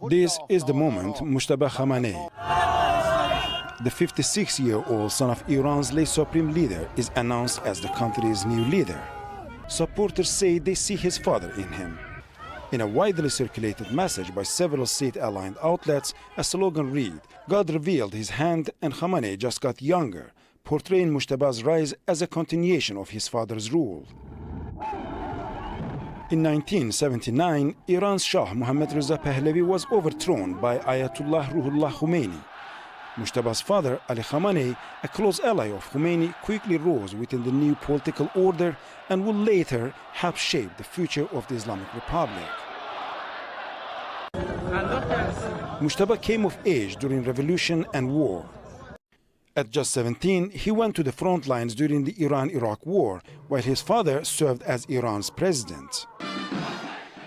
This is the moment Mojtaba Khamenei, the 56-year-old son of Iran's late Supreme Leader, is announced as the country's new leader. Supporters say they see his father in him. In a widely circulated message by several state-aligned outlets, a slogan read, "God revealed his hand and Khamenei just got younger," portraying Mojtaba's rise as a continuation of his father's rule. In 1979, Iran's Shah Mohammad Reza Pahlavi was overthrown by Ayatollah Ruhollah Khomeini. Mojtaba's father, Ali Khamenei, a close ally of Khomeini, quickly rose within the new political order and would later help shape the future of the Islamic Republic. Mojtaba came of age during revolution and war. At just 17, he went to the front lines during the Iran-Iraq War, while his father served as Iran's president.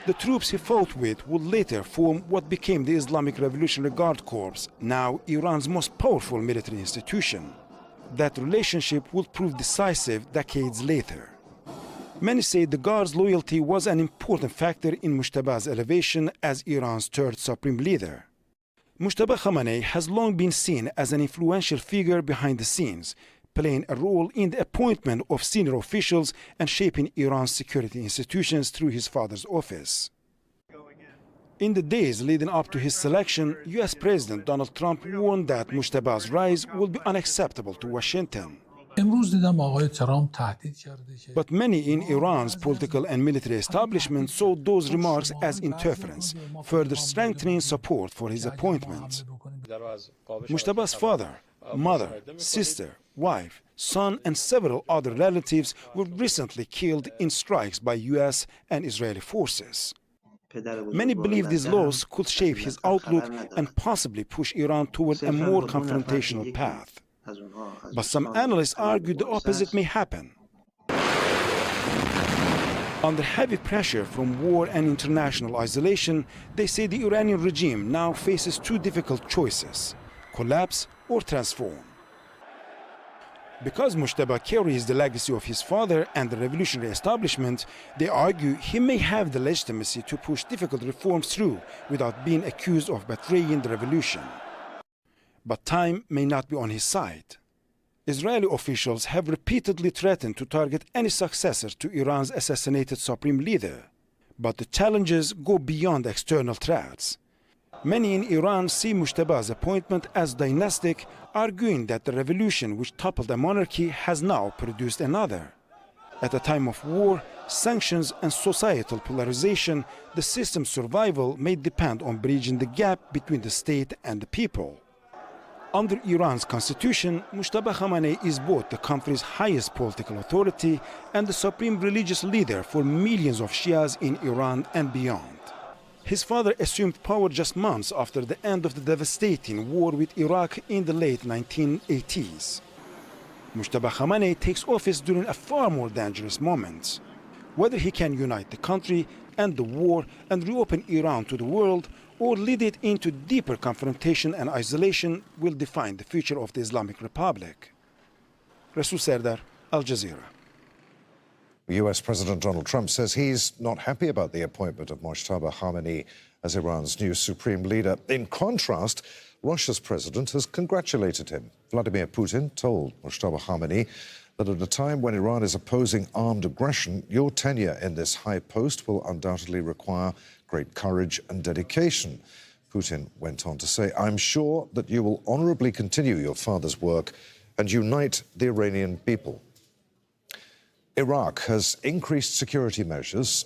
The troops he fought with would later form what became the Islamic Revolutionary Guard Corps, now Iran's most powerful military institution. That relationship would prove decisive decades later. Many say the Guard's loyalty was an important factor in Mojtaba's elevation as Iran's third supreme leader. Mojtaba Khamenei has long been seen as an influential figure behind the scenes, playing a role in the appointment of senior officials and shaping Iran's security institutions through his father's office. In the days leading up to his selection, US President Donald Trump warned that Mojtaba's rise will be unacceptable to Washington. But many in Iran's political and military establishment saw those remarks as interference, further strengthening support for his appointment. Mojtaba's father, mother, sister, wife, son, and several other relatives were recently killed in strikes by US and Israeli forces. Many believe these loss could shape his outlook and possibly push Iran toward a more confrontational path. But some analysts argue the opposite may happen. Under heavy pressure from war and international isolation, they say the Iranian regime now faces two difficult choices: collapse or transform. Because Mojtaba carries the legacy of his father and the revolutionary establishment, they argue he may have the legitimacy to push difficult reforms through without being accused of betraying the revolution. But time may not be on his side. Israeli officials have repeatedly threatened to target any successor to Iran's assassinated supreme leader. But the challenges go beyond external threats. Many in Iran see Mojtaba's appointment as dynastic, arguing that the revolution which toppled a monarchy has now produced another. At a time of war, sanctions, and societal polarization, the system's survival may depend on bridging the gap between the state and the people. Under Iran's constitution, Mojtaba Khamenei is both the country's highest political authority and the supreme religious leader for millions of Shias in Iran and beyond. His father assumed power just months after the end of the devastating war with Iraq in the late 1980s. Mojtaba Khamenei takes office during a far more dangerous moment. Whether he can unite the country, end the war, and reopen Iran to the world, or lead it into deeper confrontation and isolation will define the future of the Islamic Republic. Rasul Serdar, Al Jazeera. US President Donald Trump says he's not happy about the appointment of Mojtaba Khamenei as Iran's new supreme leader. In contrast, Russia's president has congratulated him. Vladimir Putin told Mojtaba Khamenei that at a time when Iran is opposing armed aggression, your tenure in this high post will undoubtedly require great courage and dedication. Putin went on to say, "I'm sure that you will honorably continue your father's work and unite the Iranian people." Iraq has increased security measures